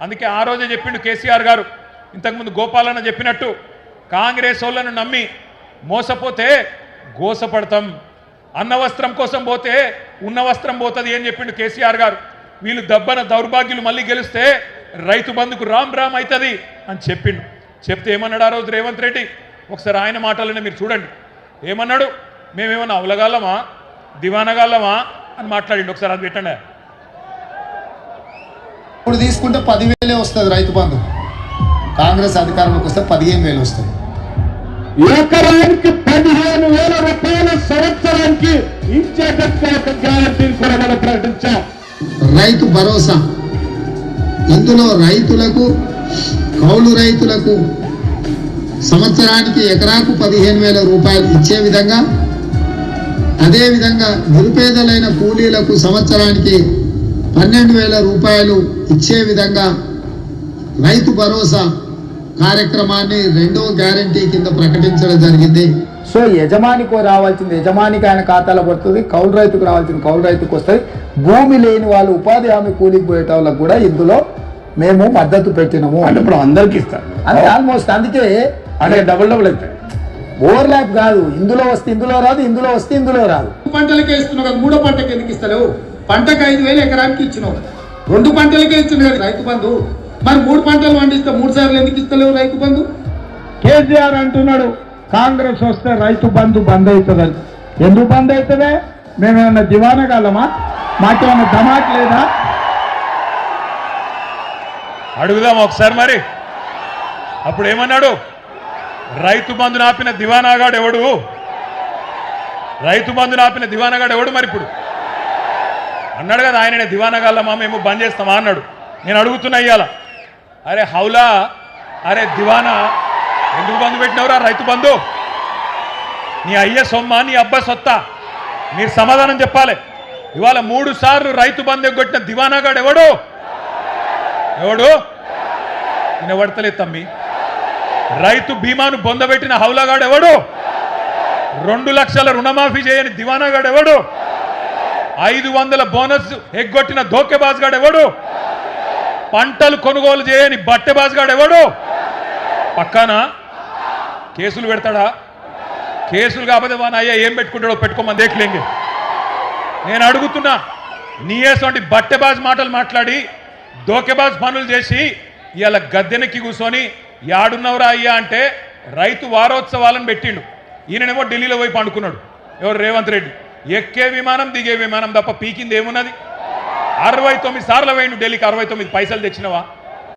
అందుకే ఆ రోజే చెప్పిండు కేసీఆర్ గారు, ఇంతకుముందు గోపాలన్న చెప్పినట్టు కాంగ్రెస్ వాళ్ళను నమ్మి మోసపోతే గోసపడతాం, అన్న వస్త్రం కోసం పోతే ఉన్న వస్త్రం పోతుంది అని చెప్పిండు కేసీఆర్ గారు. వీళ్ళు దబ్బన దౌర్భాగ్యులు మళ్ళీ గెలిస్తే రైతు బంధుకు రామ్ రామ్ అవుతుంది అని చెప్పిండు. చెప్తే ఏమన్నాడు ఆ రోజు రేవంత్ రెడ్డి? ఒకసారి ఆయన మాటలనే మీరు చూడండి. ఏమన్నాడు? మేమేమన్నా అవలగాలమా దివానగాలమా అని మాట్లాడిండు. ఒకసారి అది పెట్టండి. ఇప్పుడు తీసుకుంటే 10,000 వస్తుంది రైతు బంధు, కాంగ్రెస్ అధికారంలోకి వస్తే 15,000 వస్తుంది. ఎకరానికి 15,000 రూపాయల సంవత్సరానికి ఇచ్చేటట్టు ఒక గ్యారంటీని కూడా మనం ప్రకటించాం. రైతు భరోసా, ఇందులో రైతులకు కౌలు రైతులకు సంవత్సరానికి ఎకరాకు 15,000 రూపాయలు ఇచ్చే విధంగా, అదేవిధంగా నిరుపేదలైన కూలీలకు సంవత్సరానికి 12,000 రూపాయలు ఇచ్చే విధంగా రైతు భరోసా కార్యక్రమాన్ని రెండో గ్యారంటీ కింద ప్రకటించడం జరిగింది. సో యజమానికి రావాల్సింది యజమానికి ఆయన ఖాతాలో పడుతుంది, కౌలు రైతుకు రావాల్సింది కౌలు రైతుకు వస్తుంది. భూమి లేని వాళ్ళు ఉపాధి హామీ కూలికి పోయేట వాళ్ళకు కూడా ఇందులో మేము మద్దతు పెట్టినాము. అంటే ఇప్పుడు అందరికి ఇస్తారు అంటే ఆల్మోస్ట్, అందుకే అంటే డబుల్ అవుతాయి. ఓవర్లాప్ కాదు, ఇందులో వస్తే ఇందులో రాదు, ఇందులో వస్తే ఇందులో రాదు. పంటలకే ఇస్తున్నావు కదా, మూడో పంటకి ఎందుకు ఇస్తలేవు? పంటకు 5,000 ఎకరానికి ఇచ్చినావు, 2 పంటలకే ఇచ్చినావు కదా రైతు బంధు. మరి 3 పంటలు పండిస్తే 3 సార్లు ఎందుకు ఇస్తలేవు రైతు బంధు? కేసీఆర్ అంటున్నాడు కాంగ్రెస్ వస్తే రైతు బంధు బంద్ అవుతుందని. ఎందుకు బంద్ అవుతుందే? మేమేమన్నా దివానగాలమా? మాకేమన్నా ధమాక్ లేదా? అడుగుదాం ఒకసారి మరి. అప్పుడు ఏమన్నాడు? రైతు బంధు నాపిన దివానాగాడు ఎవడు? రైతు బంధు నాపిన దివానాగాడు ఎవడు? మరి ఇప్పుడు అన్నాడు కదా ఆయననే, దివానగాళ్ళమా మేము బంద్ చేస్తామా అన్నాడు. నేను అడుగుతున్నా ఇయ్యాల, అరే హౌలా, అరే దివానా, ఎందుకు బంధు పెట్టినవరా రైతు బంధు? నీ అయ్య సొమ్మ, నీ అబ్బా సొత్తా? మీరు సమాధానం చెప్పాలి. ఇవాళ 3 సార్లు రైతు బంధు ఎగ్గొట్టిన దివానాగాడు ఎవడు? ఎవడు? వినబడతలేదు తమ్మి. రైతు బీమాను బొందబెట్టిన హౌలాగాడు ఎవడు? 2 లక్షల రుణమాఫీ చేయని దివానాగాడు ఎవడు? 500 బోనస్ ఎగ్గొట్టిన ధోకేబాజ్గాడు ఎవడు? పంటలు కొనుగోలు చేయని బట్టెబాజ్గాడు ఎవడు? పక్కానా కేసులు పెడతాడా? కేసులు కాకపోతే వాన అయ్యా ఏం పెట్టుకుంటాడో పెట్టుకోమని దేఖలేంగే. నేను అడుగుతున్నా, నీయేసంటి బట్టెబాజ్ మాటలు మాట్లాడి ధోకేబాజ్ పనులు చేసి ఇవాళ గద్దెనెక్కి కూర్చొని యాడున్నవరా అయ్యా అంటే రైతు వారోత్సవాలను పెట్టిండు. ఈయననేమో ఢిల్లీలో పోయి పండుకున్నాడు. ఎవరు? రేవంత్ రెడ్డి. ఎక్కే విమానం దిగే విమానం తప్ప పీకింది ఏమున్నది? 69 సార్లు పోయిండు ఢిల్లీకి. 69 పైసలు తెచ్చినవా?